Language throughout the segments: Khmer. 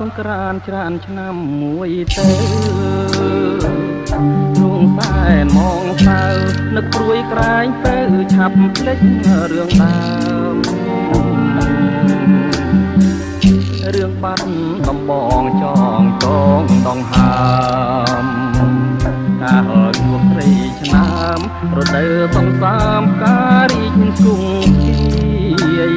សង្ក្រានច្រើនឆ្នាំមួយទៅរួងសែនមកសៅនឹកព្រួយក្រែងទៅឆាប់ភ្លេចរឿងដើមរឿងបាត់ដំបងចងចងដងហើមការហល់ជួបស្រីឆ្នាំរដូវសង្សាមការរីកគង់ជាយ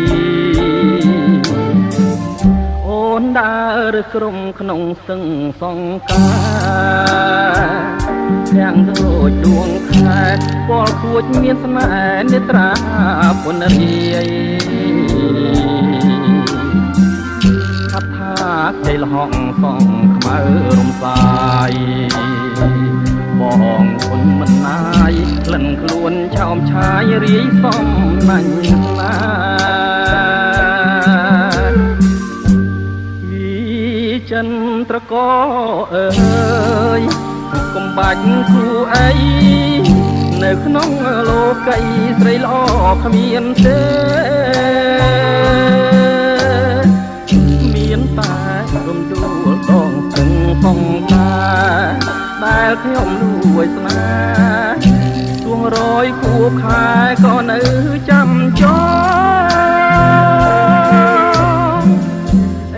អូនដើរក្រុមក្នុងស្ទឹងសង្ការទាំងដូចដួងខែពលខួចមានស្នេហ៍នេត្រាពុនរាយថាជ័យលហងសងខ្មៅរំសាយបងគុណមិនណាយក្លិនខ្លួនឆោមឆាយរាយសំណាញ់ណាវិចិនត្រកអើយកុំបាច់គូអីនៅក្នុងលោកីស្រីល្អគ្មានទេមានតែរំដួលដងទឹកសងការដែលខ្ញុំលួចស្នេហ៍ទួងរយគួបខែក៏នៅចាំចោ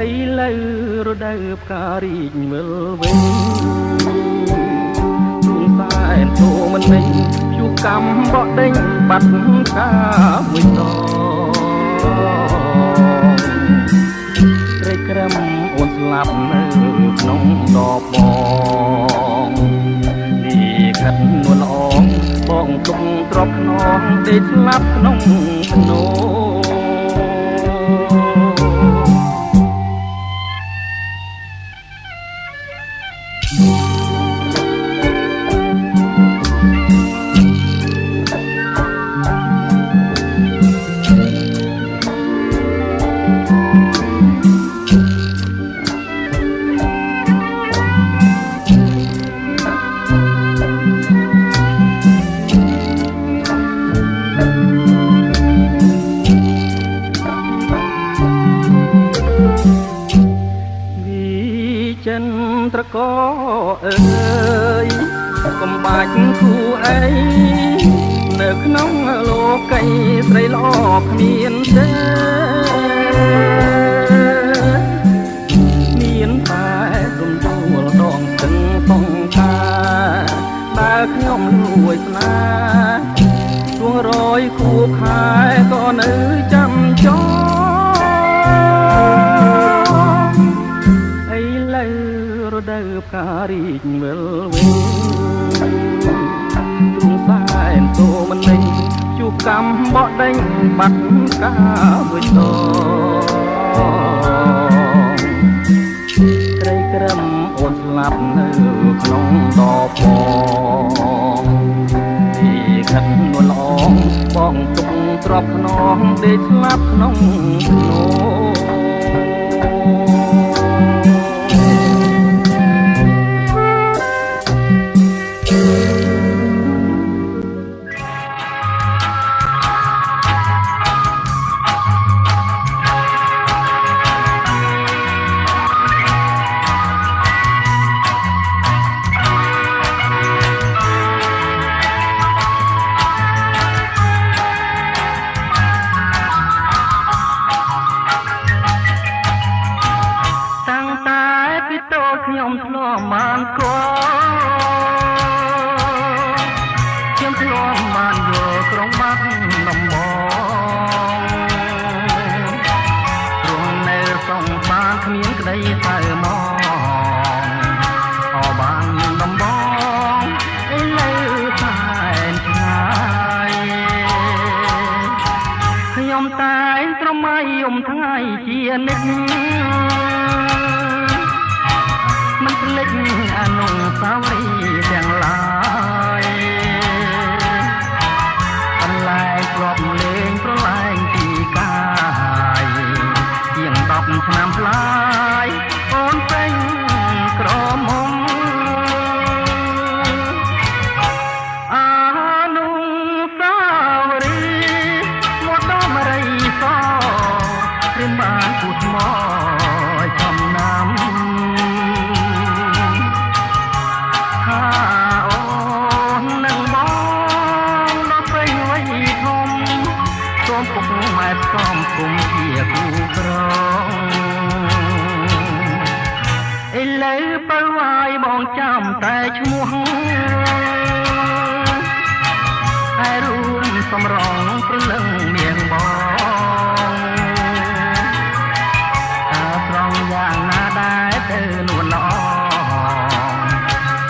ឥឡូវរដូវផ្ការីកវិលវិញទួងសែនទូមិនមិញព្យុះកម្មបក់ដេញបាត់ការមួយដងត្រីក្រឹមអូនស្លាប់នៅក្នុងដបបងនេះកាត់នួនល្អងបងទុំទ្របខ្នងដេកស្លាប់ក្នុងភ្នោចិនត្រកអើយកុំបាច់គូអីនៅក្នុងលោកីស្រីល្អគ្មានទេមានតែរំដួលដងស្ទឹងសង្ការដែលខ្ញុំលួចស្នេហ៍ទួងរយគួបខែក៏នៅចាំចោរដូវផ្ការីកវិលវិញទួងសែនទូមិនលេងជួបកម្មបក់ដេញបាត់ការមួយដងត្រីក្រឹមអូនស្លាប់នៅក្នុងដបបងទីខាត់នួនល្អងបងទុំទ្របខ្នងដេកស្លាប់ក្នុងភ្នោខ្ញុំធ្លាប់បានកខ្ញុំធ្លាប់បានយកក្រុងបាត់ដំបងរងនៅសងបានគ្មានក្តីសៅមកអបានដំបងឥឡូវតែឆ្ងាយខ្ញុំតែត្រមៃយំថ្ងៃជានិច្ចមិនភ្លេចអនុស្សាវរីយ៍ទាំងឡាយបន្លែងគ្រាប់លេងប្រឡែងពីកាយជាង10ឆ្នាំផ្លាយអូនពេញក្រមុំអនុស្សាវរីយ៍មកដល់រីសព្រាមបានពុតមកចំណាំ ម៉ែផ្សំគុំជាគូក្រងឥឡូវបើវាយបងចាំតែឈ្មោះហើយរួមសំរងព្រលឹងមៀងបងតើត្រង់យ៉ាងណាដែរទៅនួនល្អ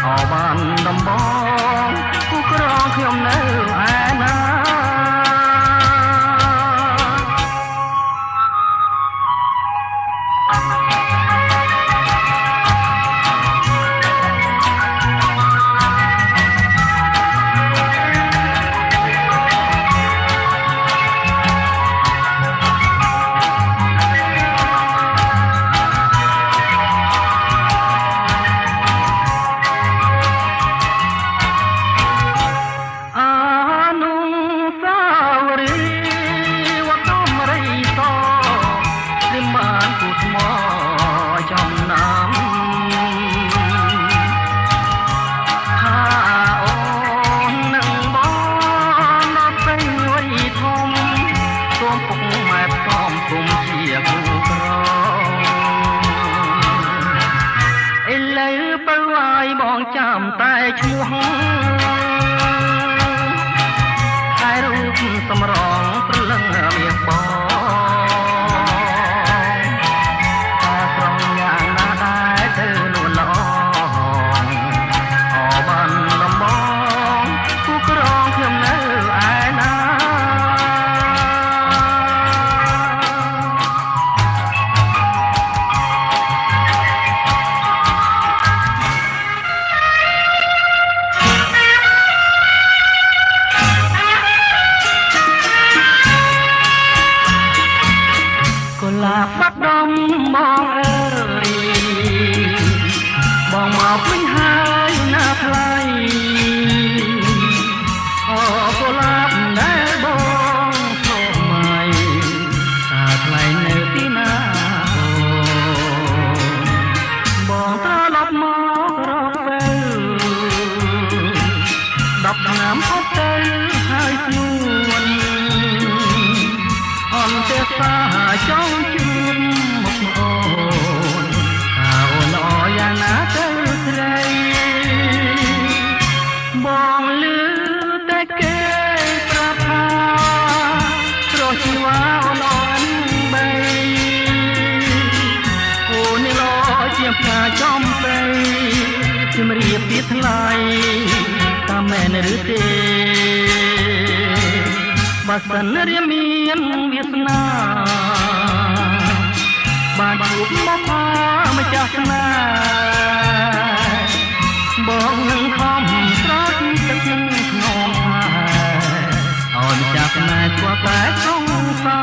អបានដំបងគូក្រងខ្ញុំនៅឯណាបងចាំតែឈ្មោះហើយរូបសម្រងព្រលឹងមានបងតែត្រង់យ៉ាងណាដែរទៅនួនល្អអបានដំបងគូក្រងខ្ញុំនៅឯណាបាត់ដំបងអើយបងមកវិញហើយណាថ្លៃអូកុលាបដែលបងសូមឲ្យតាថ្លៃនៅទីណាបងត្រឡប់មករកពេល10ឆ្នាំអត់ទៅហើយស្នួនអន្តេសាចង់ជួបមកអូនថាអូនល្អយ៉ាងណាទៅស្រីបងលឺតែគេប្រាប់ថាស្រស់ជីវ៉ាអូនល្អបីអូននេះល្អជាផ្កាចំស្រីជំរាបពីថ្លៃតាមមែនឬទេបើសិនរៀមមានវាសនាបានជួបមកផាម្ចាស់ស្នេហ៍បងនឹងខំស្រោចទឹកនឹងក្នុងហើយឲ្យម្ចាស់ស្នេហ៍ស្គាល់តែសងសា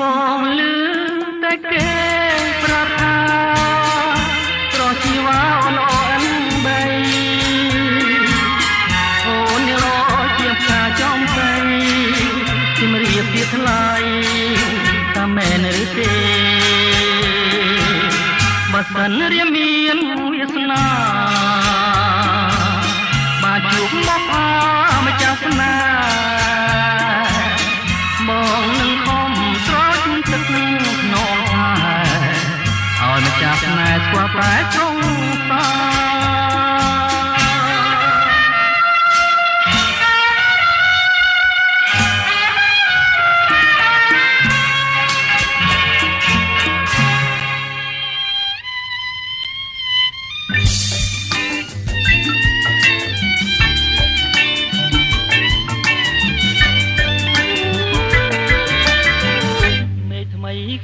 បងលឺតែគេប្រាប់ថាស្រស់ជីវ៉ាអូនល្អបីអូននេះល្អជាផ្កាចំស្រីជំរាបពីថ្លៃតាមមែនឬទេបើសិនរៀមមានវាសនាបានជួបមកអម្ចាស់ស្នេហ៍បងនឹងខំស្រោចទឹកនឹងក្នុងហើយឲ្យម្ចាស់ស្នេហ៍ស្គាល់តែត្រង់តា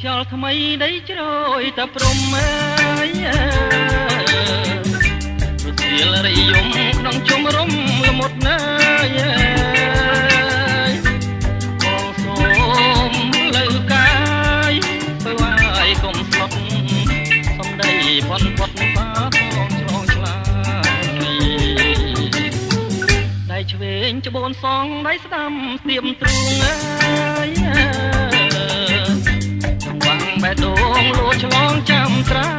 ខ្យល់ថ្មីដីជ្រោយតែព្រំអើយរសៀលរីយំក្នុងជុំរំល្មុតណាយបងសូមលើកាយបើឲ្យកុំស្លុតសំដីផុនផុតសាផងឆ្លងឆ្លាយ ឆ្វេងច្បូនសងដៃស្ដាំស្ទៀមទ្រូងអើយចង្វាំងបេះដូងលោឆ្លងចាំត្រា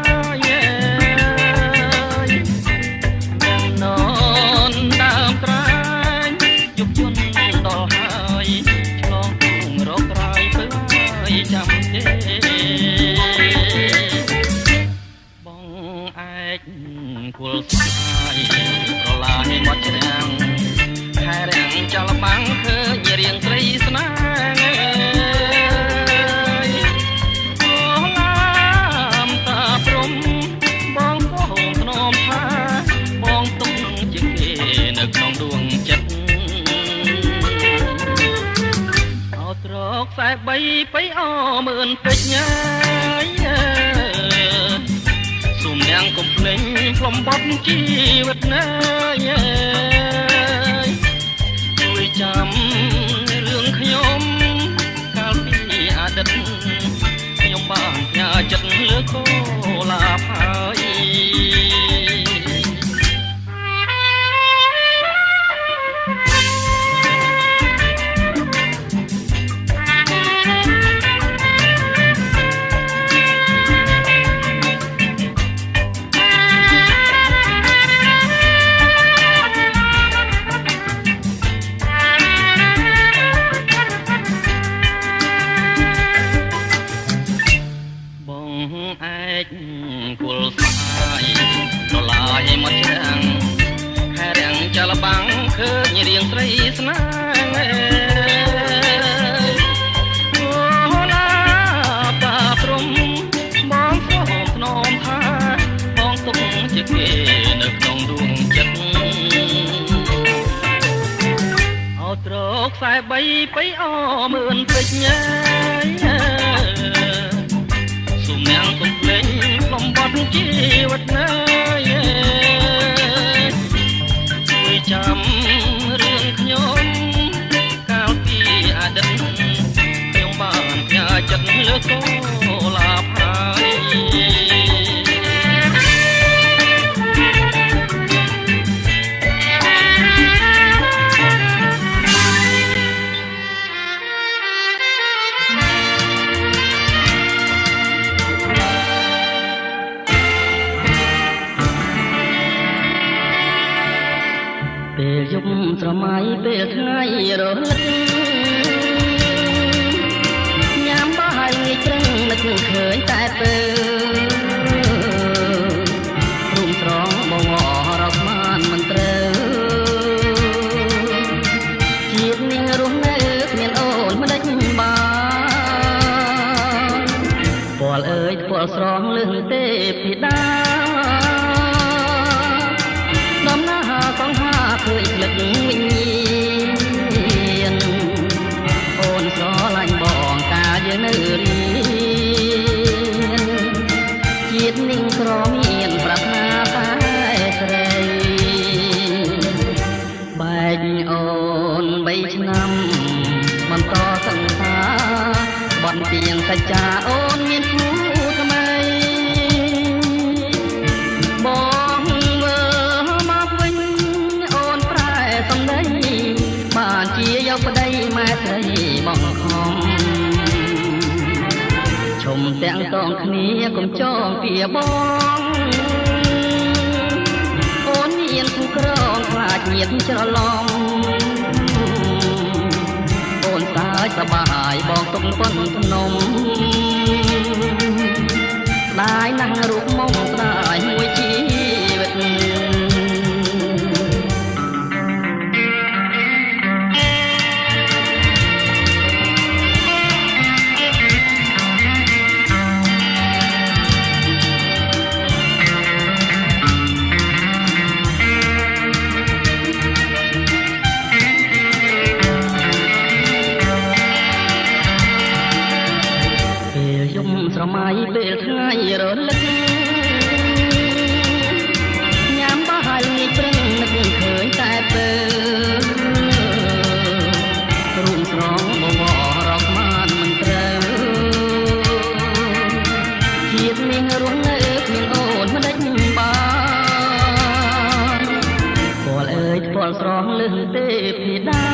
យននដើមត្រាញយុគយន្តដល់ហើយឆ្លងទូងរកក្រោយទៅហើយចាំទេបងឯកគល់ស្អាយប្រឡាយមាត់ច្រាំងខែរាំងចលបាំងឃើញរៀងស្រីស្នេហ៍អូឡាមតាព្រំបងក៏ហូមធ្នមថាបងទុកជាគេនៅក្នុងដួងចិត្តអោត្រកខ្សែ3បៃអមឿនពេជ្រញ៉ាយសុំនាងកុំភ្លេចផ្លុំបត់ជីវិតណាយជួយចាំរឿងខ្ញុំកាលពីអតីតខ្ញុំបានផ្ញើចិត្តលើកូលាភហើយគល់ស្អាយប្រឡាយមាត់ច្រាំងខែរាំងចលបាំងឃើញរៀងស្រីស្នេហ៍អូឡាតាព្រំបងស្មថ្នមថាបងទុកជាគេនៅក្នុងដួងចិត្តអោត្រកខ្សែ3បៃអមឿនពេជ្រញ៉ាយសុំនាងកុំភ្លេចផ្លុំបត់ជីវិតណាយជួយចាំរឿងខ្ញុំកាលពីអតីតខ្ញុំបានផ្ញើចិត្តលើកូលាភហើយពេលយប់ស្រមៃពេលថ្ងៃរលឹកញ៉ាំបាយងាយត្រឹងនឹកឃើញតែពើរុំស្រងបងអរកបានមិនត្រូវជាតិនេះរស់នៅគ្មានអូនមិនដេចបានពលអើយពលស្រងលឹងទេពីដាដំណើរកងហាឃើញផ្លឹកវិញ្ញាណអូនស្រឡាញ់បងកាលយើងនៅរៀនជាតិនេះក្រមានប្រាថ្នាតែស្រីបែកអូន3ឆ្នាំបន្តសង្សារបន់ទៀងសច្ចាអូនមានគូថ្មីបងបានជាយកប្តីម៉ែស្រីបងខំឈុំទាំងតងគ្នាកុំចងពីបងអូនមានគូក្រងខ្លាចញាតច្រឡំអូនសើចសប្បាយបងទុកប៉ុនភ្នំស្ដាយណាស់រូបមកស្ដាយមួយជីវិតស្រមៃពេលថ្ងៃរលឹក ស្រស់លឹងទេពីដា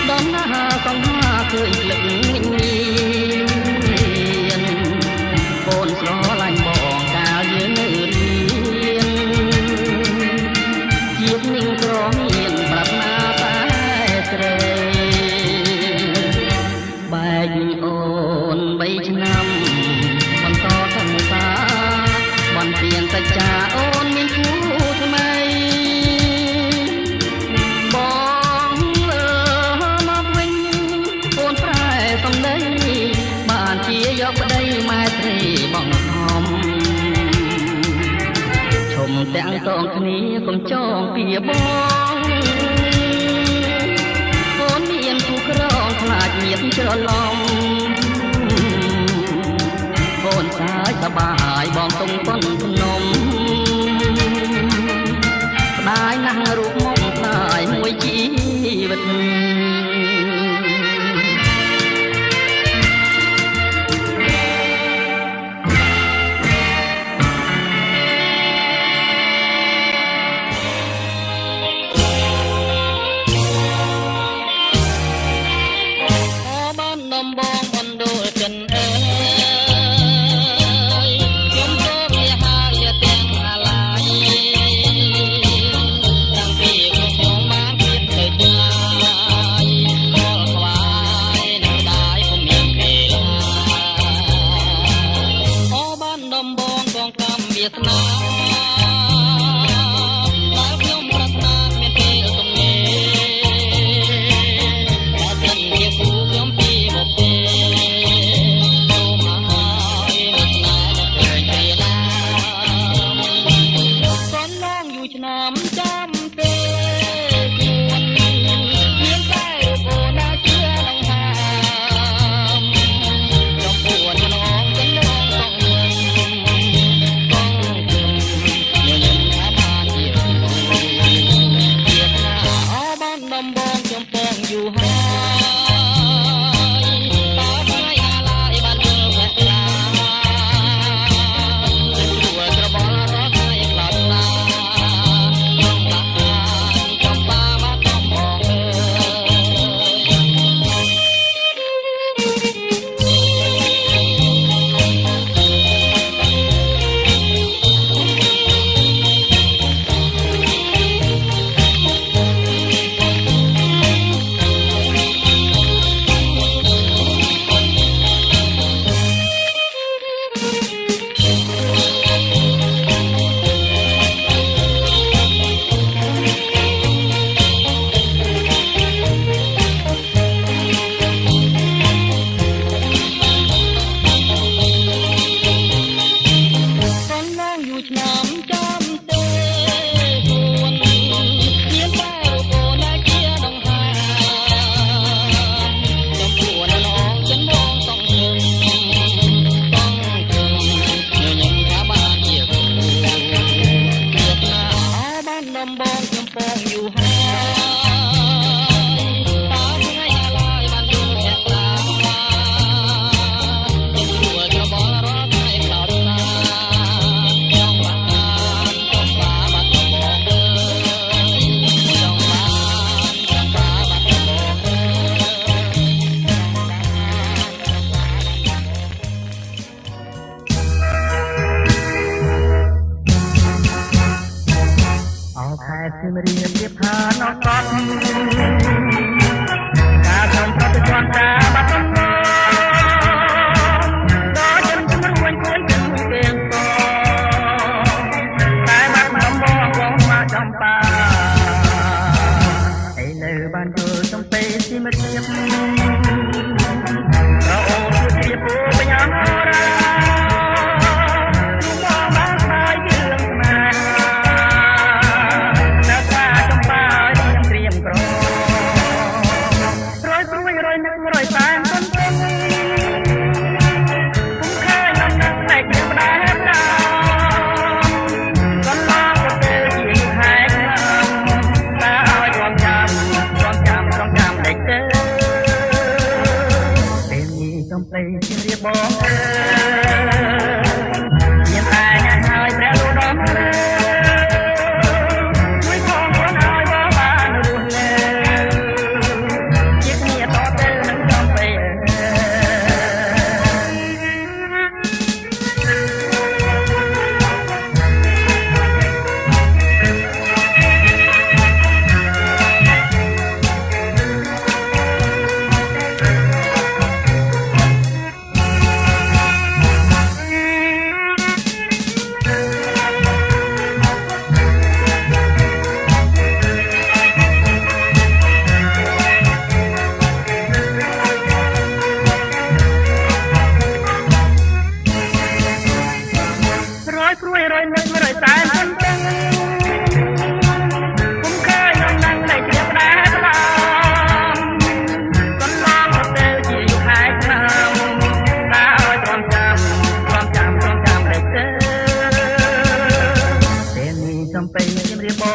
ដំណើរសង្ហាឃើញភ្លឹកមានកូនស្រឡាញ់បងកាលយើងនៅរៀនជាតិនឹងក្រមានប្រាប់ណាតែស្រីបែកអូន3ឆ្នាំបន្តសង្សារបានទៀងសច្ចាអូនមានគូថ្មីបងមកវិញអូនប្រែសំដីបានជាយកប្តីម៉ែត្រីបងហំឈុំទាំងតងគ្នាកុំចងពីបងអូនមានគូក្រងខ្លាចញាតច្រឡំអូនសាយសបាយបងទុំប៉ុនភ្នំផ្ដាយណាស់រូបមកផ្ដាយមួយជីវិត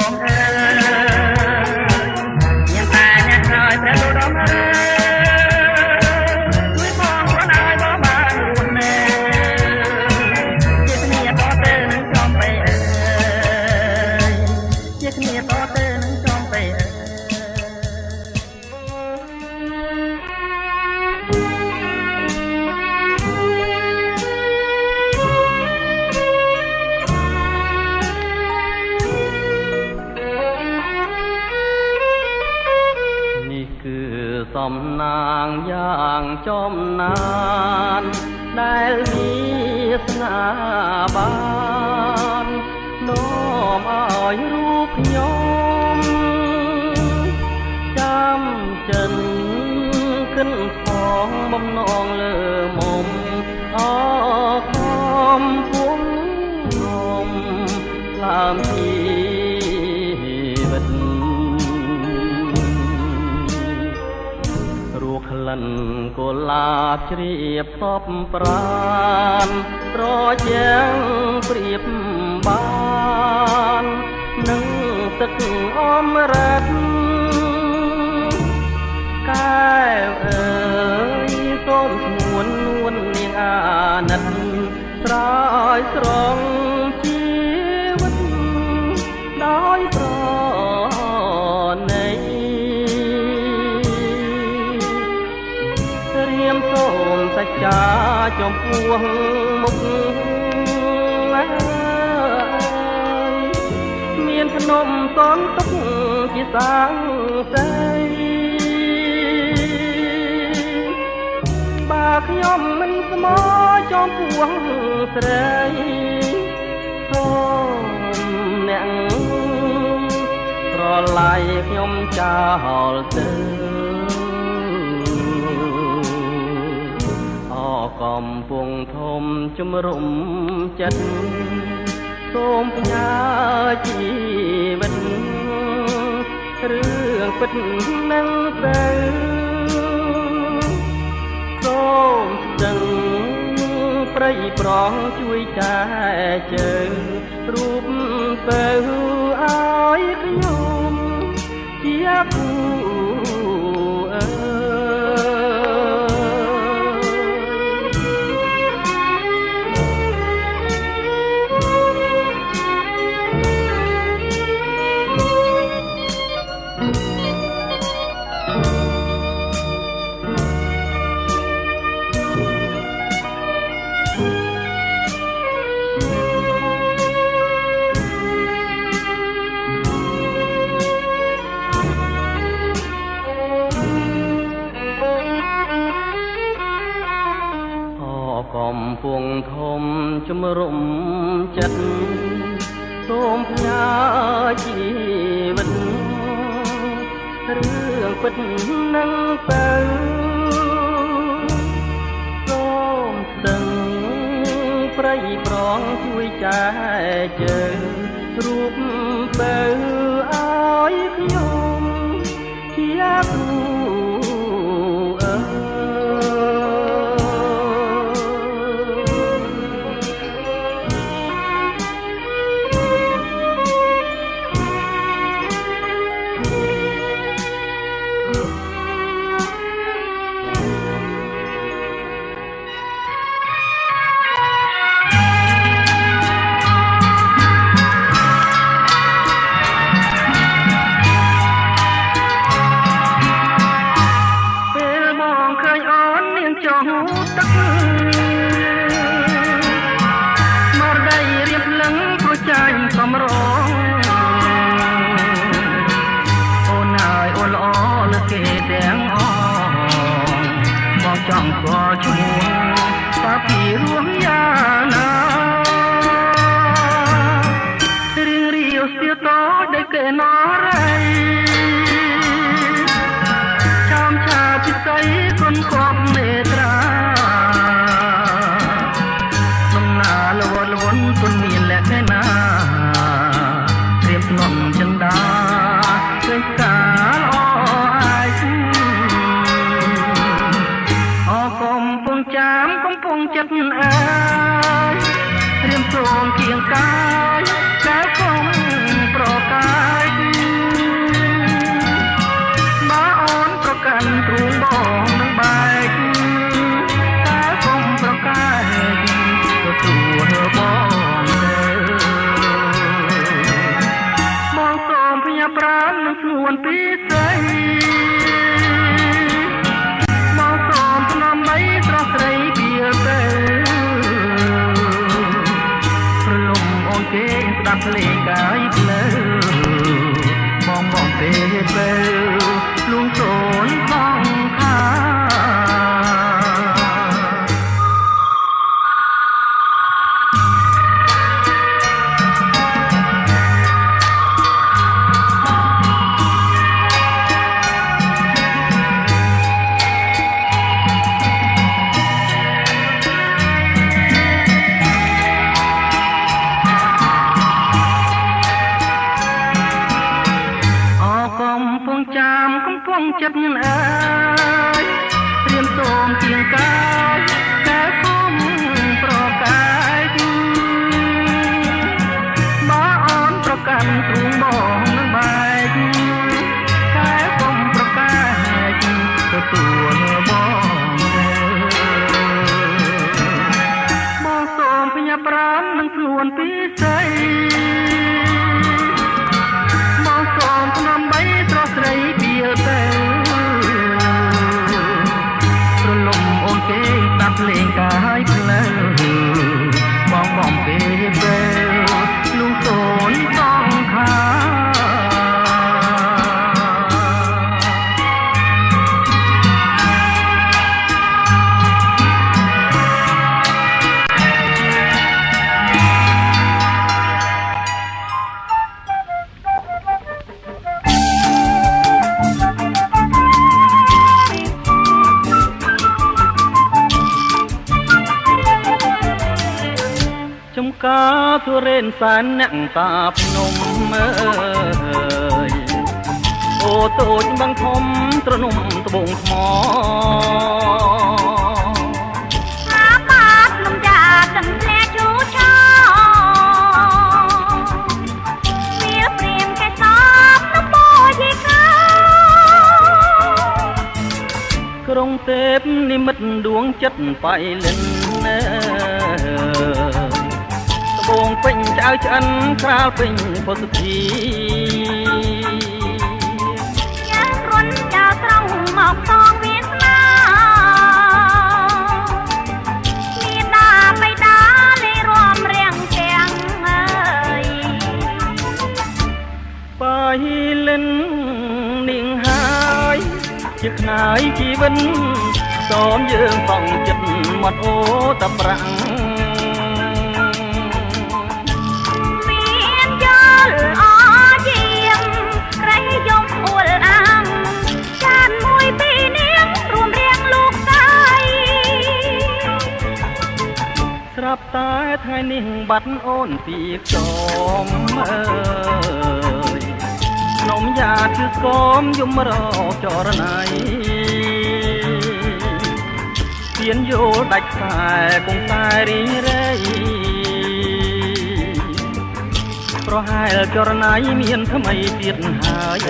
បងអើយមានតែអ្នកហើយព្រះឧត្តមអើយជួយបងខ្លួនឲ្យបងបានរស់នៅជាគ្នាតទៅនឹងចំបៃអើយជាគ្នាតទៅនឹងចំបៃអើយសំណាងយ៉ាងចំណានដែលមានស្នាបាននាំឲ្យរូបខ្ញុំចាំចិនគិនផងបំណងលើមុំអខំពុំងឡាមជីវិតក្លិនកុលាបជ្រាបសពប្រានប្រយ៉ាងព្រៀបបាននឹងទឹកអមរិតកែវអើយសូមស្ងួននួននាងអាណិតស្រោយស្រង់ជីវិតដោយប្រណីសូមសច្ចាចំពោះមុខមានភ្នំសនទុកជាសាងសីបើខ្ញុំមិនស្មោចំពោះស្រីសូមអ្នកស្រឡាយខ្ញុំចោលទៅកំពុងធំជំរុំចិត្តសូមផ្ញើជីវិតរឿងពិតនឹងទៅសូមស្ទឹងព្រៃប្រងជួយចែជើងរូបទៅឲ្យខ្ញុំជាគូកំពុងធំជំរុំចិត្តសូមផ្ញើជីវិតរឿងពិតនឹងទៅសូមស្ទឹងព្រៃប្រងជួយចែជើងរូបទៅឲ្យខ្ញុំជាគូសំរងអូនហើយអូនល្អលើគេទាំងអស់បងចង់ស្គាល់ឈ្មោះតើពីរួមយ៉ាងណារៀងរាវស្ទើរតដូចគេណរៃចាំឆាពិសីគុណគប់មេត្រាដំណើរលវលវន់គុណមានលក្ខណៈស្នំចិនដាឃើញកាលអអាយអកំពុងចាំកំពុងចិត្តអើយរៀមសូមគៀងកាយកាលគុំប្រកាយ ញាប្រាននឹងស្ងួនពីស្រីមកសូមថ្នមបីស្រស់ស្រីពីទៅព្រលំអូនគេស្ដាប់ភ្លេងកាយភ្លើបងពេលពេលលួងសូនផងខាកំពុងចិត្តញ៉ាំអើយត្រៀមសូមជាងកាយតែគុំប្រកាយបើអូនប្រកាន់ទ្រូងបងនឹងបែកតែគុំប្រកាយទទួលបងសូមផ្ញើប្រាំនឹងខ្លួនពីស្រីបងសូមថ្នមបីស្រស់ស្រីពីទៅព្រលំអូនគេស្ដាប់ភ្លេងកាយភ្លើបងពេលពេលលួងសូនបងខាចំការទុរេនសែនអ្នកតាភ្នំអើយអូតូចបឹងធំត្រនំត្បូងថ្មអាបាតលំយ៉ាកំស្លែជូឆោវាព្រៀមកែសបនបោយីខាក្រុងទេពនិមិត្តដួងចិត្តបៃលិនបងពេញឆ្អៅឆ្អិនក្រាលពេញពុទ្ធធីយ៉ាងរុនចៅត្រង់មកសងវាសនាមានដាបៃតាលេរំរៀងទាំងអើយបាយលិននាងហើយជាខ្នាយជីវិតសូមយើងផងចិត្តមាត់អូតប្រាំងស្រាប់តែថ្ងៃនេះបាត់អូនពីខ្ទមអើយនំយ៉ាគឺស្គមយំរកចរណៃទៀនយោដាច់ខ្សែគង់តែរីងរៃប្រហែលចរណៃមានថ្មីទៀតហើយ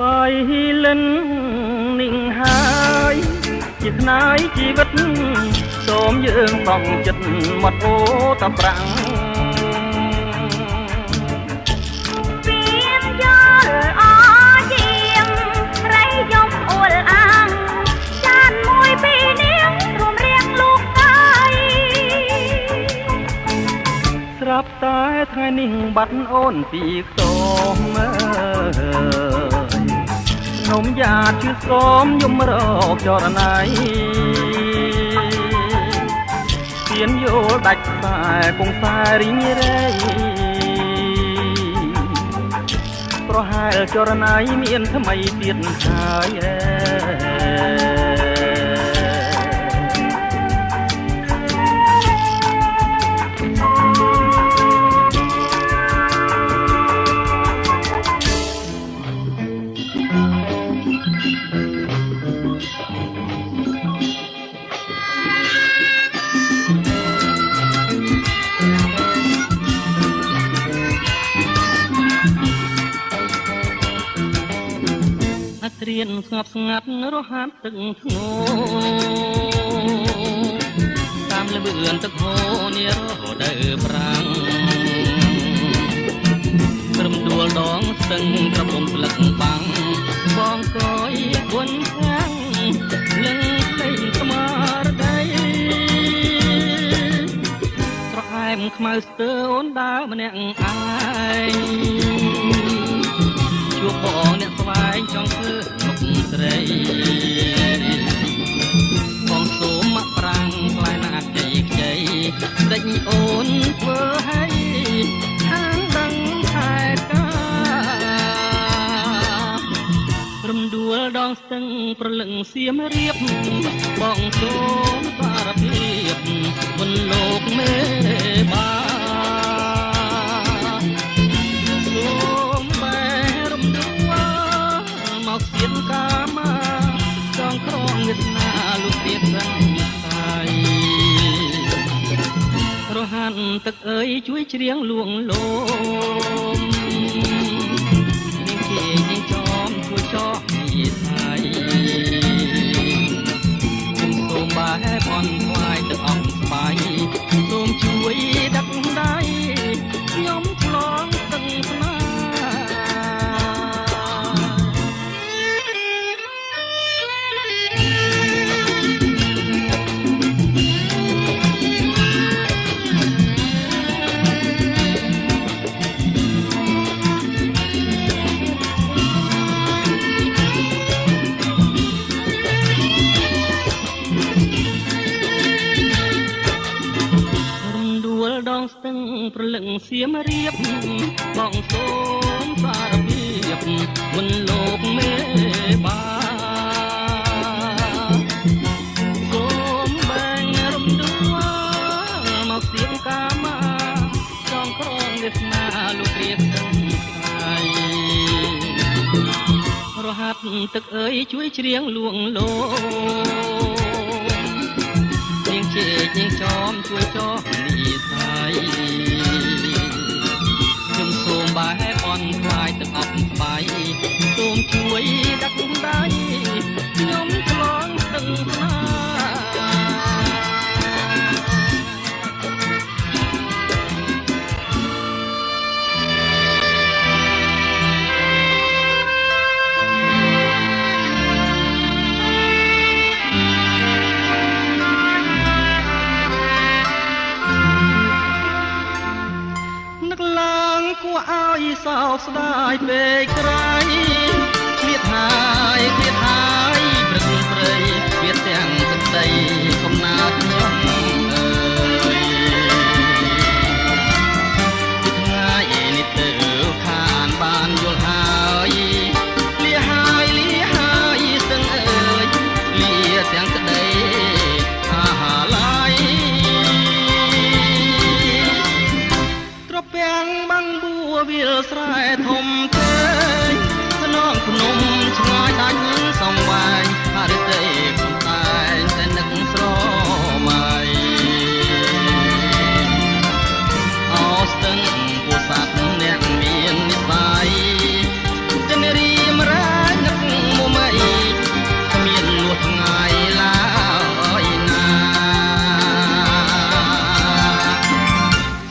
បាយលិននាងហើយជាខ្នាយជីវិតសូមយើងបងចិត្តមាត់អូតប្រាំងពីមយល់អជាងរៃយំអួលអាងចានមួយពីនាងរួមរៀងលោកកាយស្រាប់តែថ្ងៃនេះបាត់អូនពីខ្ទមនំយ៉ាជឿស្គមយំរកចរណៃទៀនយោដាច់ខ្សែគង់តែរីងរៃប្រហែលចរណៃមានថ្មីទៀតហើយ ត្រៀនស្ងប់ស្ងាត់រហ័សទឹកធ្ងោតាមលឿនទឹកហូរនារដូវប្រាំងត្រឹមដួលដងស្ទឹងប្រពំស្លឹកបាំងបងកយគុនខាំងលឹងភ្លេងស្មារតីស្រអែមខ្មៅស្ទើអូនដើរម្នាក់ឯងជួបបងអ្នកស្វែងចង់ធ្វើមុខស្រីបងសូមមកប្រាំងខ្លាយណាស់ជ័យខ្ចីដេញអូនធ្វើឲ្យខាងដឹងខែការំដួលដងស្ទឹងប្រលឹងសៀមរៀបបងសូមសារភាពមុនលោកមេបាមកស្ទៀនកាមាចងក្រងវាសនាលុបទៀតសឹងសាយរហានទឹកអើយជួយច្រៀងលួងលោមនាងជានាងចំជួយចោះពីសាយខ្ញុំសូមបែបអន់ខ្លាយទឹកអស់ស្បាយសូមជួយដាក់ដៃខ្ញុំឆ្លងទឹកស្នាស្ទឹងប្រលឹងសៀមរៀបបងសូមសារភាពមុនលោកមេបាសូមបែងរំដួលមកស្ទៀនកាមាចងក្រងវាសនាលោករៀបសឹងសាយរហាត់ទឹកអើយជួយច្រៀងលួងលោនាងជេកនាងចំជួយចោះនីសាយខ្ញុំសូមបែបអន់ខ្លាយទឹកអប់ស្បាយសូមជួយដាក់ដៃខ្ញុំឆ្លងស្ទឹងស្នាគួរឲ្យសោកស្ដាយពេកក្រៃឃ្លាតហើយព្រឹកព្រៃឃ្លាតទាំងទឹកដីកំណើតខ្ញុំអើយថ្ងៃនេះទៅខានបានយល់ហើយលាហើយស្ទឹងអើយលាទាំងក្ដីអាហាឡាយត្រពាំងបាំងបួវាលស្រែធំទេភ្នំឆ្ងាយដាច់សំវាយហរិទេខ្លួនតែតែនឹកស្រមៃអោស្ទឹងពោធិ៍សាត់អ្នកមាននិស័យចិនរីមរាយនឹកមុំអីគ្មានលួចថ្ងៃឡើយណា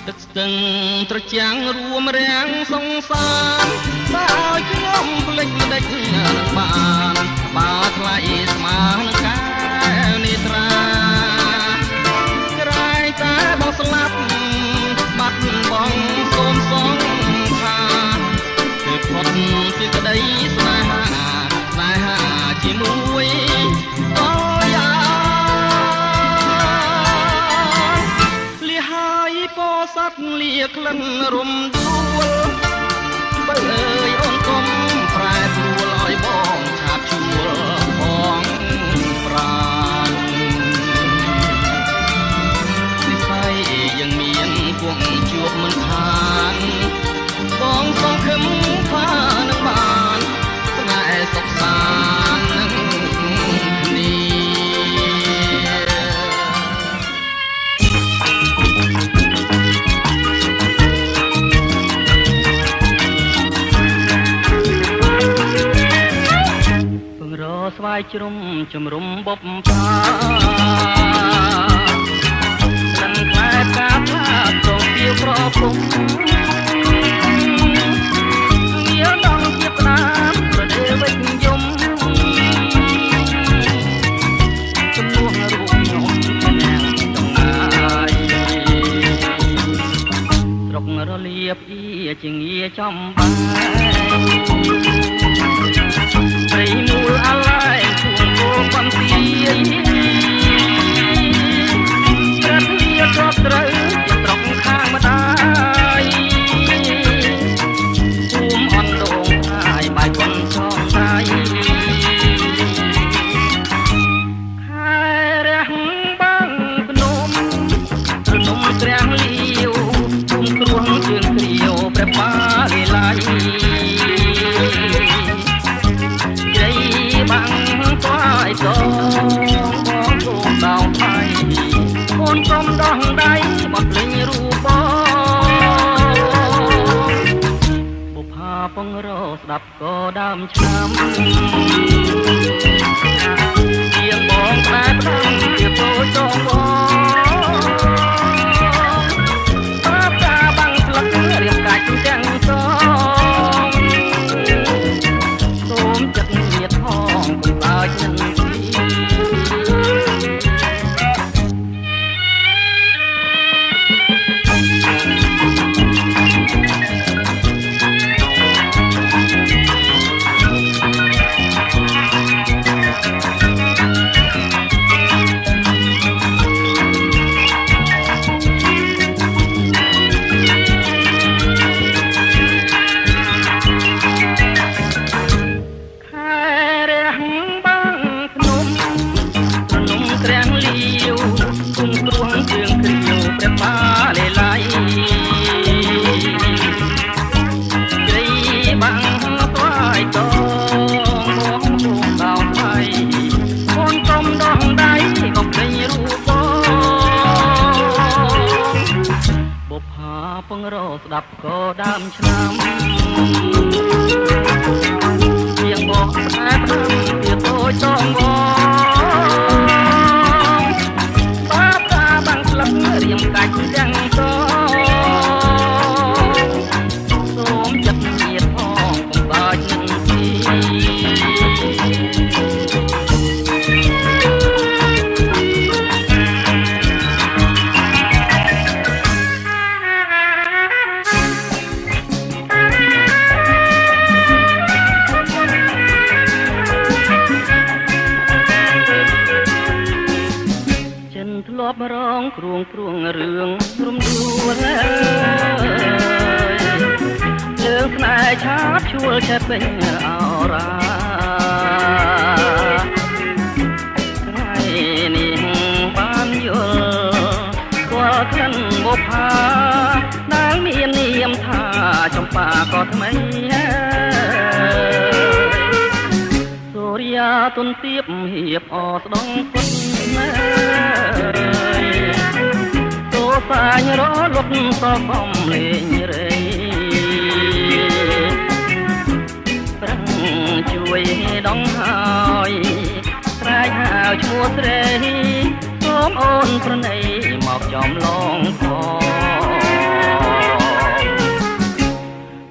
ទឹកស្ទឹងត្រចាំងរួមរាំងសង្សារឲ្យខ្ញុំភ្លេចមិនដេចនឹងបានបាថ្លៃស្មើនឹងកែវនេត្រាក្រែងតែបងស្លាប់បាត់បងសូមសងខាគឺផុតពីក្តីស្នេហាជាមួយអើយលាហើយពោស័ព្ទលាក្លិនរំដួលបើអើយអូនកុំប្រែប្រួលឲ្យបងឆាបជួលបងប្រាណនិស័យยังមានគង់ជួបមិនខានបងសង្ឃឹមថានឹងបានស្នេហ៍សុខសាន្ត ស្វាយជ្រុំជំរុំបុបផាសិនខ្លែកាផាត្រង់ពីប្រពុំវាដងជាផ្ដាំប្រដេវិញយំជំនួសរូបខ្ញុំទាំងចំណាយស្រុករលៀបអ៊ីជាងារចំបាយព្រៃមូលអាឡែងជួងគោកំពីប្រត់វាទ្របត្រូវជាត្រង់ខាងម្ដាយភូមិអន់ដងខាយបាយកូនចងដៃខែរះបាំងភ្នំរនំត្រាំងលាវភូមិគ្រួងជើងគ្រាវព្រះបាលីឡៃបាំងស្វាយសងបងសូមដោងថៃកូនក្រុមដោះដៃបោះលេងរូបបុផាពងរស្ដាប់ក៏ដើមឆ្នាំជាងបងតែផ្ដាំជាពោចងបងបាបតាបាំងស្លឹករៀបកាច់ទាំងសងសូមចិត្តញាតផងកុំឲ្យនឹងពងរស្ដាប់ក៏ដើមឆ្នាំជាងបងតែផ្ដាំជាតូចចងបងបាបតាបាំងស្លឹករៀមកាច់ទាំងសសូមចិត្តញាតផងកុំបាច់នឹងទីធ្លាប់រងគ្រួងព្រួងរឿងរំដួលលើកស្នេហ៍ឆាបជួលឆែពេញអរ៉ាថ្ងៃនេះបានយល់គាត់ក្លិនបុផានាងមាននាមថាចំប៉ាក៏ថ្មីសូរិយាទុនទៀបហៀបអស្ដងពុតតោសាញរលុតសកំលេងរៃប្រឹងជួយដងហើយស្រែកហៅឈ្មោះស្រីសូមអូនប្រណីមកចំឡងផង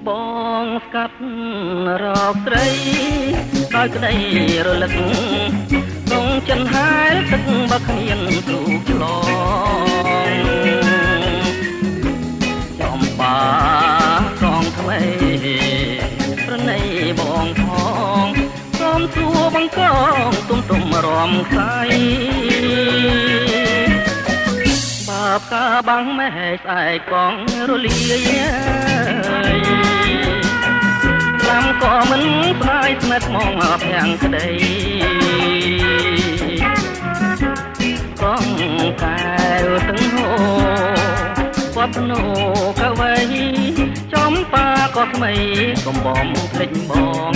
បងស្កាត់រកស្រីដោយក្តីរលឹកដងចិនហើយទឹកបើគ្មានទ្រូឆ្លងចំបាកងថ្មីប្រណីបងផងសូមសួរបង្កងទុំរំខ្សៃបាបកាបាំងម៉ែស្អែកកងរលាយតាមក៏មិនស្ដាយស្និទ្ធមកភាំងក្តីកងកែវទាំងហូវត្តណូកវៃចំប៉ាក៏ថ្មីកំបំភ្លេចបង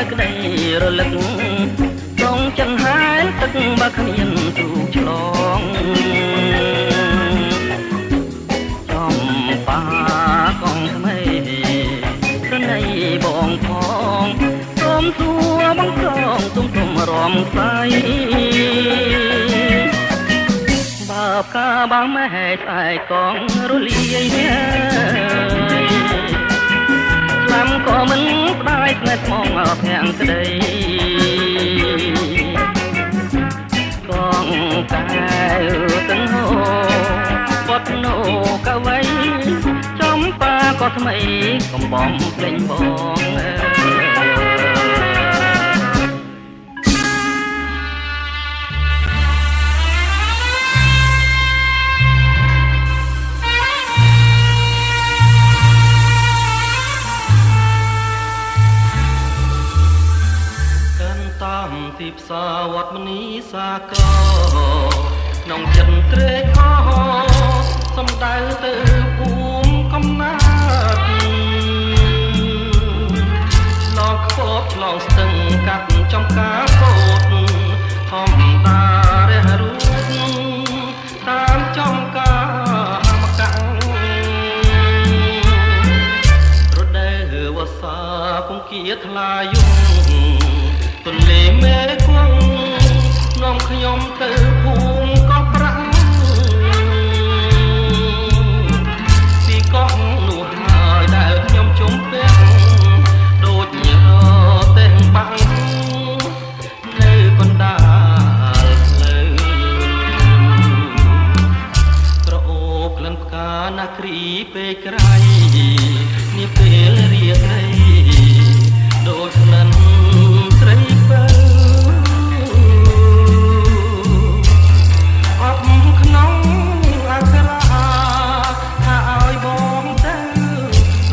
ឲ្យក្តីរលឹកត្រង់ចិនហើយទឹកបើគ្មានទូឆ្លងចំបាកងថ្មីស្នេហ៍បងផងសូមសួរបងក្រងទុំរំសាយបើកាបងម៉ែស្អែកកងរលាយស្លាំក៏មិនផ្ដាយស្នេហ៍ស្មងភាំងក្តីកងកែវទាំងហូបត់ណូកវៃចំបាក៏ថ្មីកំបំភ្លេងបងតាមទីផ្សារវត្តមនីសាកោក្នុងចិនត្រេកអរសំដៅទៅភូមិកំណាត់ឆ្លងខបឆ្លងស្ទឹងកាត់ចំការកោតធម្មតារះរូបតាមចំការមកកាំងរដូវវស្សាគង្គាថ្លាយំទន្លេមេគង្គនាំខ្ញុំទៅភូមិកោះប្រាំងពីកោះនោះហើយដែលខ្ញុំជុំពាក់ដូចញ៉ោទេងបាំងនៅបណ្ដាលផ្លូវក្រអូបក្លិនផ្កាណាគ្រីពេលក្រៃនេះពេលរាត្រីដូចក្លិនត្រីបើអបក្នុងអក្សរាថាឲ្យបងទៅ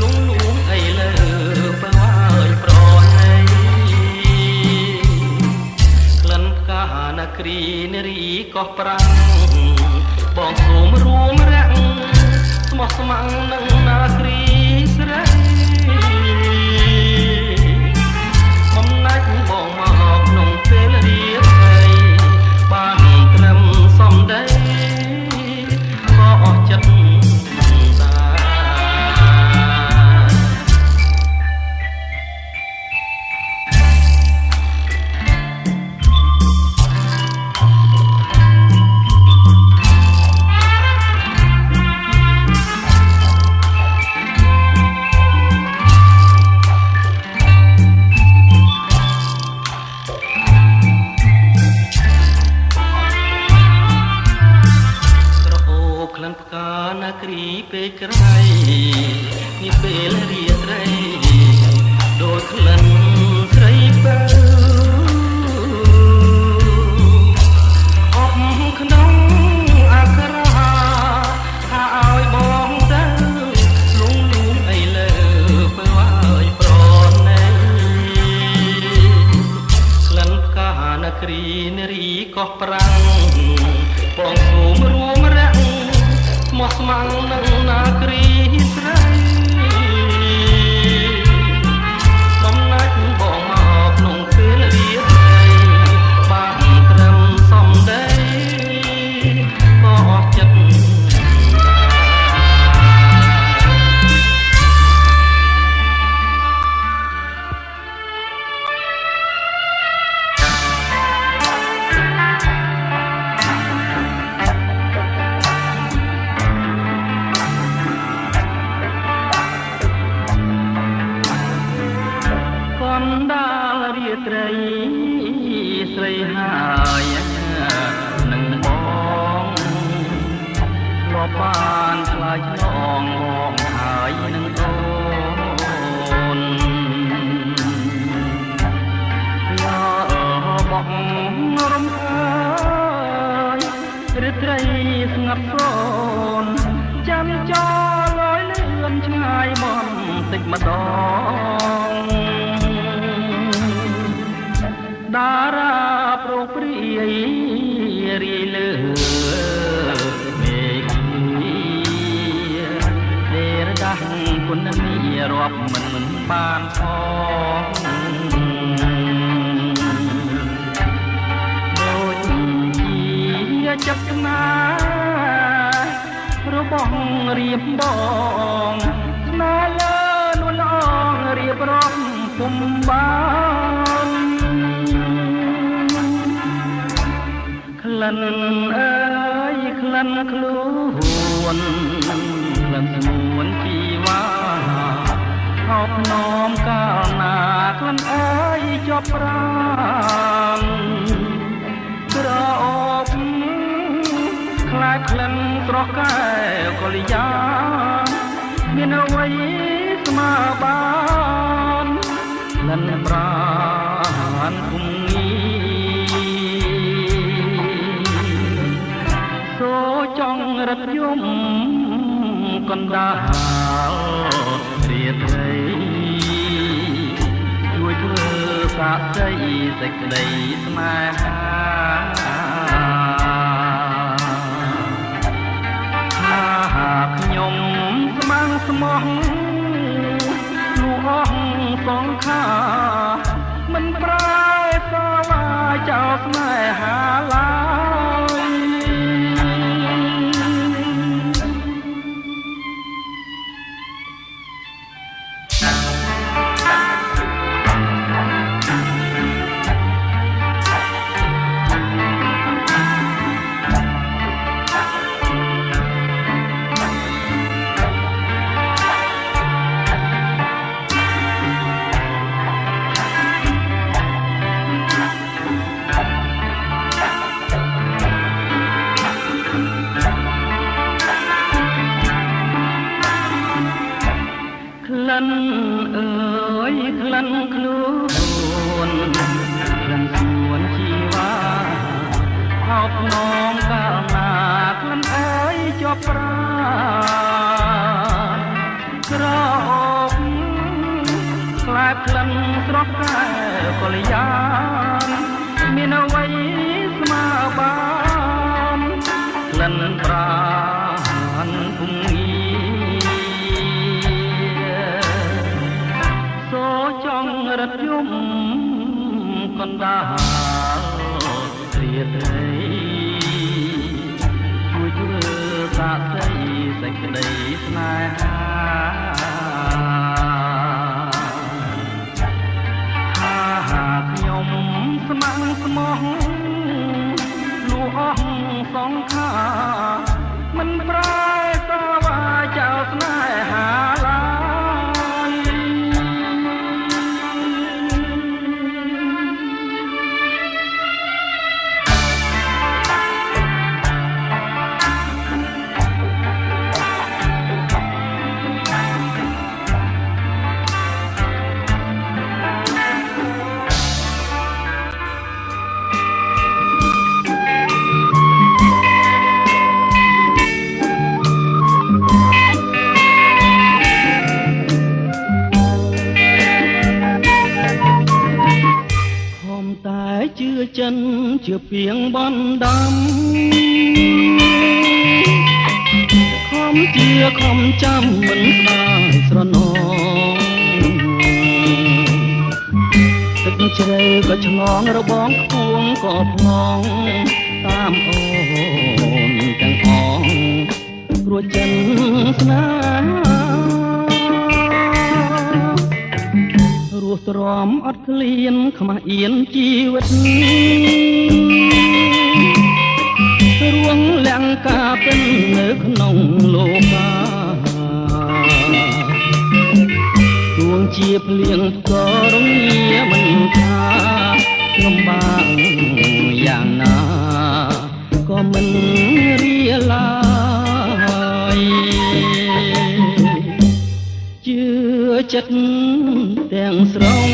លងលួងអីលើបើឲ្យប្រណីក្លិនផ្កាណាគ្រីនារីកោះប្រាំងបងសូមរួមរាក់ស្មោះស្ម័គ្រនឹងនាគ្រីស្រីបងមកក្នុងពេលរៀបថ្ងៃបានត្រឹមសំដីក៏អស់ចិត្តពេលក្រៃនេះពេលរាត្រីដូចក្លិនស្រីបើអបក្នុងអក្សរាថាឲ្យបងទៅលងលួងអីលើបើឲ្យប្រណីក្លិនផ្កាណាគ្រីនារីកោះប្រាំងបងសូមរួមរាក់មកស្ម័គ្រនឹងនាគ្រីស្រីបំណាច់បងមកក្នុងពេលរៀបថ្ងៃបានត្រឹមសំដីក៏អស់ចិត្តដាលរាត្រីស្រីហើយនឹងបងលបបានឆ្លើយឆ្លងងហើយនឹងអូនយកបងរំខានរាត្រីស្ងាត់សូនចាំចោលលយលឿនឆ្ងាយបងតិចម្ដងតារាប្រោព្រាយរាយលើមេឃទេរដាស់គុណនីរាប់មិនបានផង បបងស្នេហ៍លើនួនល្អងរៀបរាប់ពុំបានក្លិនអើយក្លិនខ្លួនក្លិនស្ងួនជីវ៉ាហោបនោមកាលណាក្លិនអើយជាប់ប្រាណក្រអូបខ្លាចក្លិនស្រស់កែវកល្យាមានអ្វីស្មើបានក្លិនប្រាណគុំងីសូចង់រត់យំកណ្ដាលរាត្រីជួយធ្វើសាកសីសេចក្តីស្នេហាខ្ញុំស្មងស្មោះលោកអស់សងខាមិនប្រែសវាចោលស្នេហាឡើយក្លិនអើយក្លិនខ្លួនក្លិនសួនជីវ៉ាហោបនោមកាលណាក្លិនអើយជាប់ប្រាណក្រអូបខ្លាចក្លិនស្រស់កែវកល្យាមានអ្វីស្មើបានក្លិនប្រាណគុំងីរត់យំកណ្ដាលរាត្រីជួយធ្វើសាកសីសេចក្តីស្នេហាខ្ញុំស្មងស្មោះលោកអស់សងខាមិនប្រែសាវាចោលស្នេហាឡើយជឿចិនជឿពីងបណ្ដាំខំជឿខំចាំមិនស្ដាយស្រណងទឹកជ្រៅក៏ឆ្ងងរបងខ្ពងក៏ភ្នងតាមអូនទាំងអងព្រោះចិនស្នេហារស់ទ្រាំអត់ឃ្លានខ្មាស់អៀនជីវិតរួងលាំងការពិននៅក្នុងលោកាទួងជាភ្លៀងក៏រងាមិនថាលំបាកយ៉ាងណាក៏មិនរៀឡាយជឿចិត្តទាំងស្រុង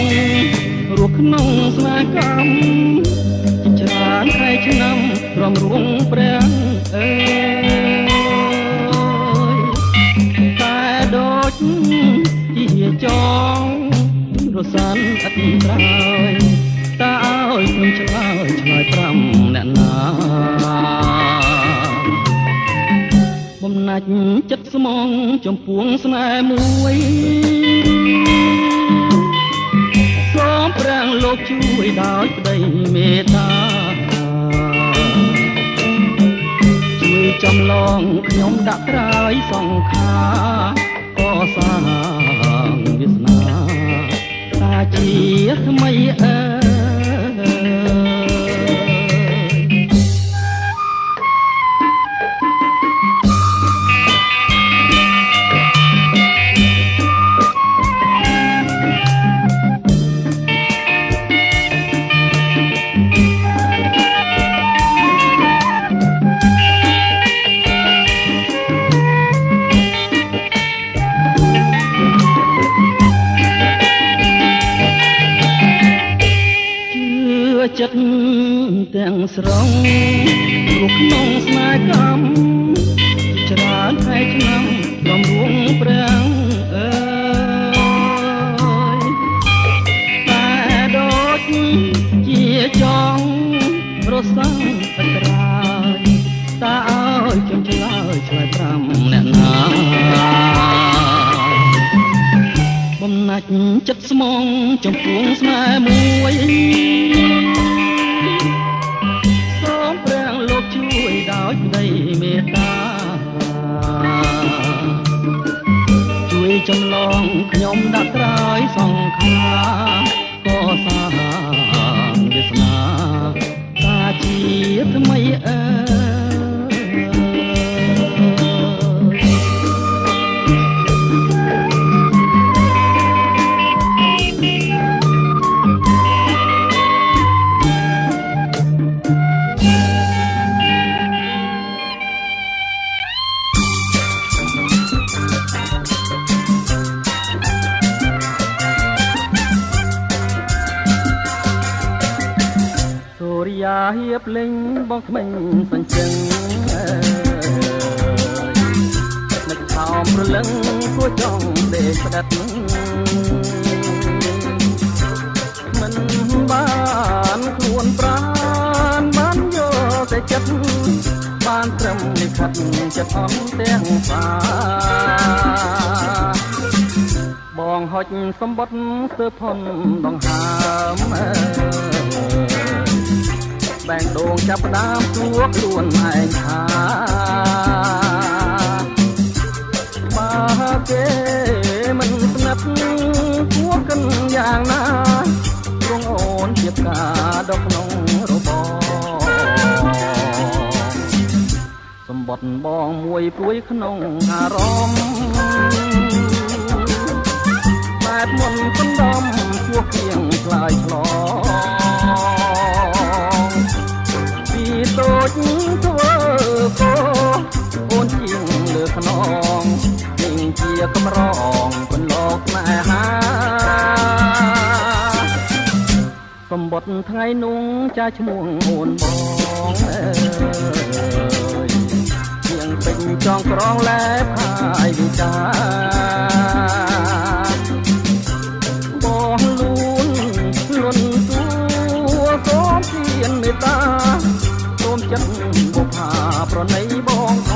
រស់ក្នុងស្នេហ៍កម្មច្រើនខែឆ្នាំរំរួងព្រះអើយតែដូចជាចងរសានអត់ត្រើយតើឲ្យខ្ញុំឆ្លើយប្រាំអ្នកណាបំណាច់ចិត្តស្មងចំពោះស្នេហ៍មួយសូមព្រះលោកជួយដោយក្តីមេត្តាជួយចំ ចម្លងខ្ញុំដាក់ត្រើយសង្ខាកសាងវាសនាតាជាថ្មីអើចិត្តទាំងស្រុងព្រោះក្នុងស្នេហ៍កម្មច្រើនខែឆ្នាំរំរួងប្រាំងអើយតែដូចជាចង់រសាំងអត្រាយតើឲ្យខ្ញុំឆ្លើយ5អ្នកណាបំណាច់ចិត្តស្មងចំពោះស្នេហ៍មួយសូមព្រះលោកជួយដោយក្តីមេត្តាជួយចម្លងខ្ញុំដាក់ត្រើយសង្ខារកសាងវាសនាតាជាថ្មីអើយ៉ាហៀបលេងបងថ្មិញសញ្ជឹងនឹកថោមរលឹងគួចង់ដេកស្ដាប់មិនបានខ្លួនប្រានបានយកតែចិត្តបានត្រឹមលិខិតចិត្តអស់ទាំងសាបងហុចសម្បត្តិស្ទើរផុនដង្ហើមបែងដងចាប់ផ្ដើមទួខ្លួនឯងថាបើគេមិនស្និទ្ធគួរកិនយ៉ាងណារងអូនជាផ្កាដល់ក្នុងរបរសម្បត្តិបងមួយព្រួយក្នុងអារម្មណ៍បែបមុនសំដំជួបគៀងឆ្លើយឆ្លងតូចធ្វើកោអូនជាងលើខ្នងវិញជាកំរងពន្លកស្នេហាសម្បត្តិថ្ងៃនោះចាឈ្មោះអូនបងអើយជាងពេញចងក្រងលែបហើយវិចាបងលួនលន់ទួសូមជាមេត្តាចិត្តបុប្ផាប្រណីបងអ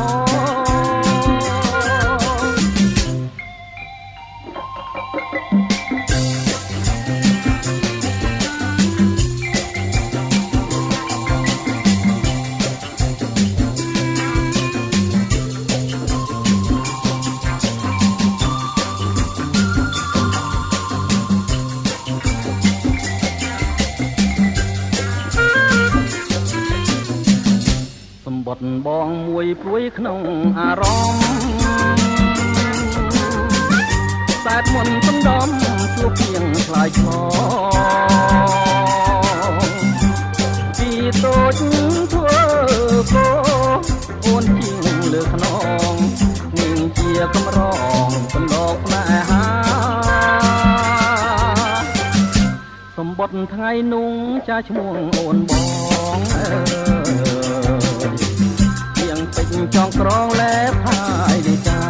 បត់បងមួយព្រួយក្នុងអារម្មណ៍តែមុនសំដំជួបគៀងឆ្លើយឆ្លងពីតូចធ្វើកោអូនជាងលើខ្នងនឹងជាកំរងសន្លកផ្លែហាសម្បត្តិថ្ងៃនោះចាឈ្មោះអូនបងពេញចងក្រងលែបហើយវិចា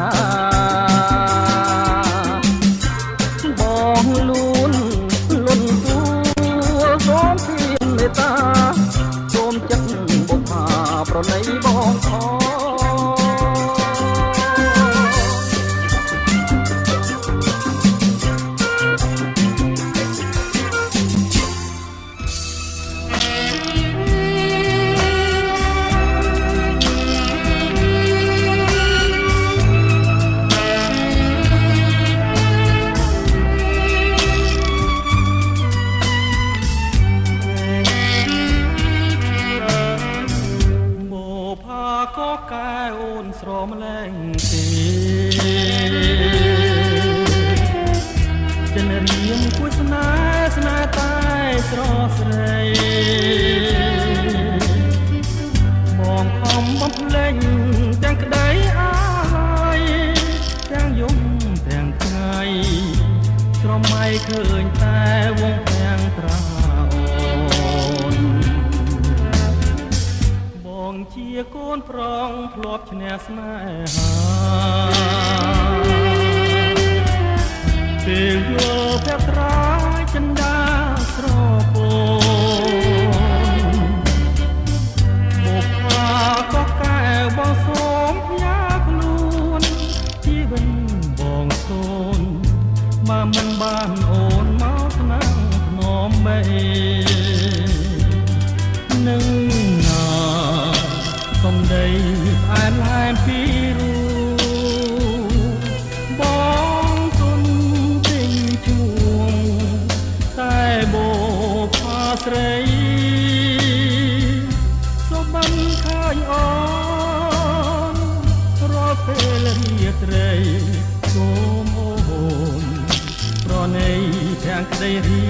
បងលួនលន់ទួសូមជាមេត្តាសូមចិត្តបុប្ផាប្រណីបងអ ស្រមលែងទេចិនរៀមគួយស្នេហ៍ស្នេហ៍តែស្រស់ស្រីបងខំបំភ្លេចទាំងក្តីអាយទាំងយំទាំងថ្ងៃស្រមៃឃើញតែវងទាំងត្រាអូនបងជាកូនប្រងធ្លាប់ឈ្នះស្នេហាពេលយកភក្ត្រាចិន្តាស្រពោនបុកខាក៏កែបងសូមផ្ញើខ្លួនជីវិតបងសូនមកមិនបានអូនមកស្នើភ្នំបីនឹងណាសំដីផ្អែមល្ហែមពីរូបងទុនទិញជួងតែបោផាស្រីសូមបានឃើញអូនរាល់ពេលរាត្រីសូមអូនប្រណីទាំងក្តីរៀ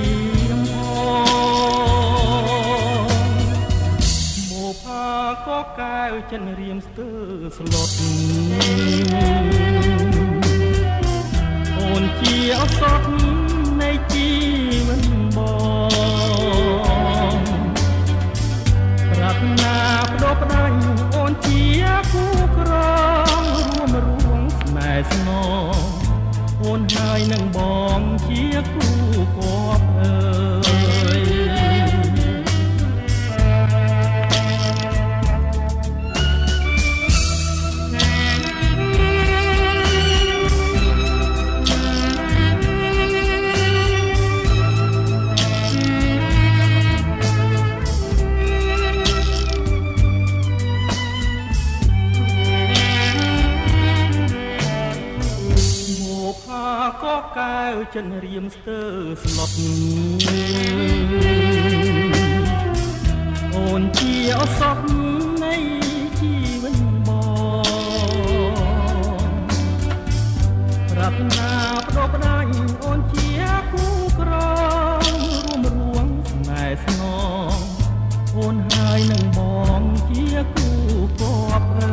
ងអូផាក៏កែវចិនរៀមស្ទើស្លុតអូនជាអសត់នៃជីវិតបងប្រាថ្នាបដូរផ្ដាច់អូនជាគូក្រងរួមរួងស្នេហ៍ស្នងអូនហើយនឹងបងជាគូគប់អើយក៏កែវចិនរៀមស្ទើស្លុតអូនជាអសត់នៃជីវិតបងប្រាថ្នាបដូរផ្ដាច់អូនជាគូក្រងរួមរួងស្នេហ៍ស្នងអូនហើយនឹងបងជាគូគប់អើ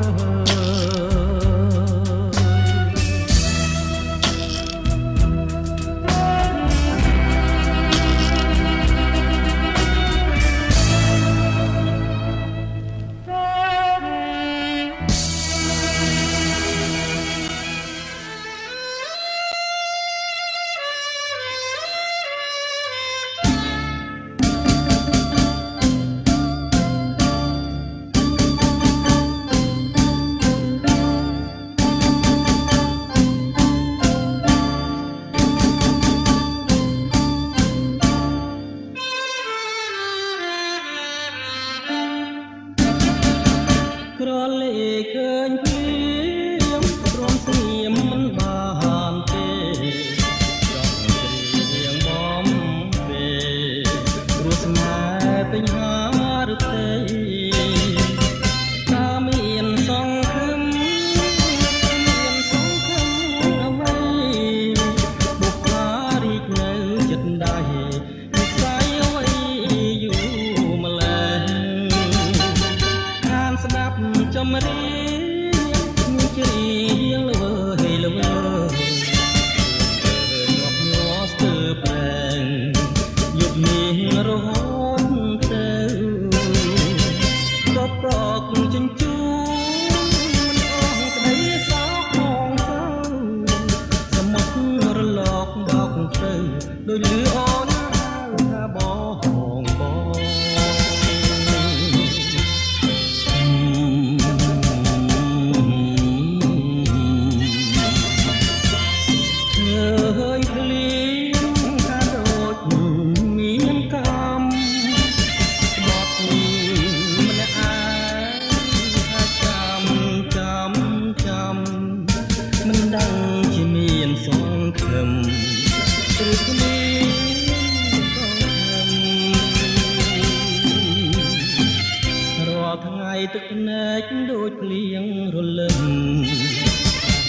ទឹកភ្នែកដូចភ្លៀងរលឹម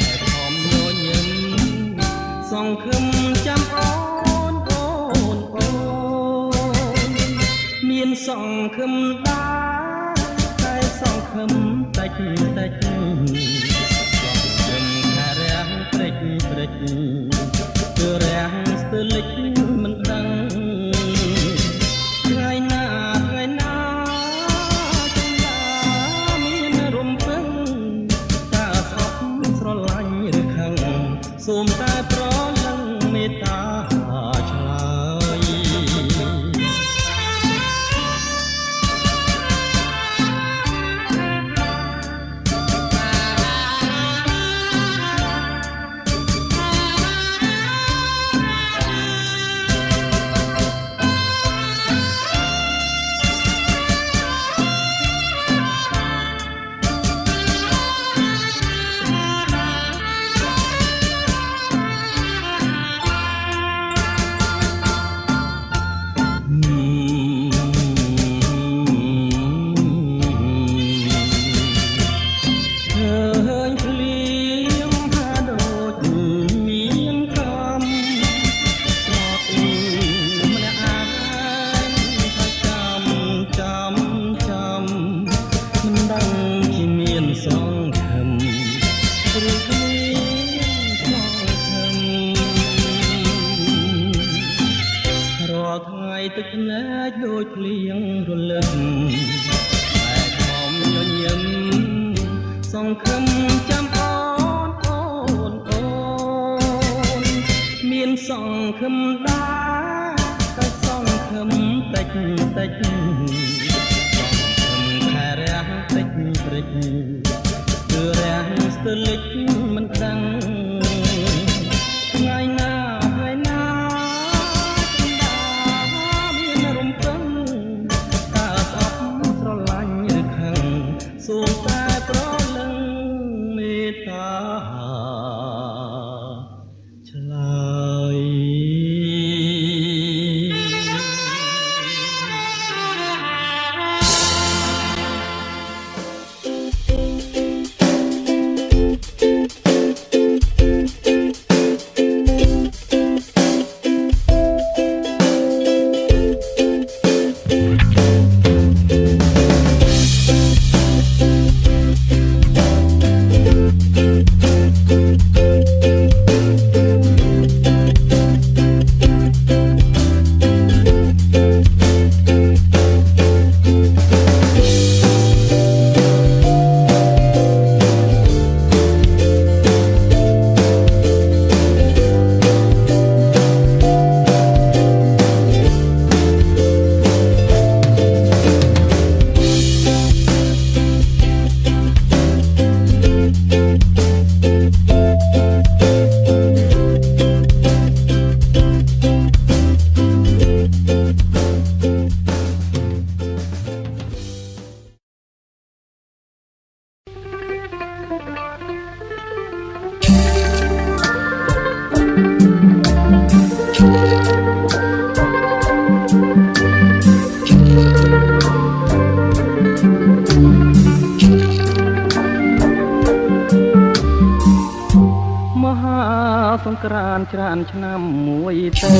តែខំញញឹមសង្ឃឹមចាំអូនមានសង្ឃឹមដែរតែសង្ឃឹមតិចសង្ឃឹមថារាំងព្រិចគឺរាំងស្ទើរលិចមិនដឹងថ្ងៃណាចំណាមានរំពឹងតើស្អប់ស្រឡាញ់ឬខឹងសូមតែប្រលឹងមេត្តាឆ្លើយទឹកភ្នែកដូចភ្លៀងរលឹមតែខំញញឹមសង្ឃឹមចាំអូនមានសង្ឃឹមដែរតែសង្ឃឹមតិចសង្ឃឹមថារាំងតិចព្រិចគឺរាំងស្ទើរលិចមិនដឹងថ្ងៃណាសូមតែប្រលឹងមេត្តាឆ្លើយសង្ក្រាន្តច្រើនឆ្នាំមួយទៅ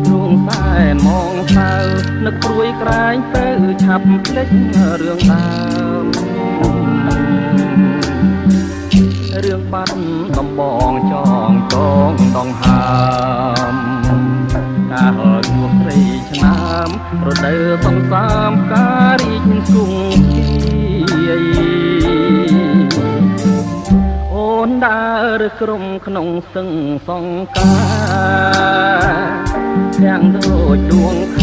រួងសែនមកសៅនឹកព្រួយក្រែងទៅឆាប់ភ្លេចរឿងដើមរឿងបាត់ដំបងចងកងដងហើមការហត់ជួបស្រីឆ្នាំរដូវសង្សាមការរីកគង់ជាយអូនដើរក្រុមក្នុងសឹងសង្ការទាំងដូចដួងខ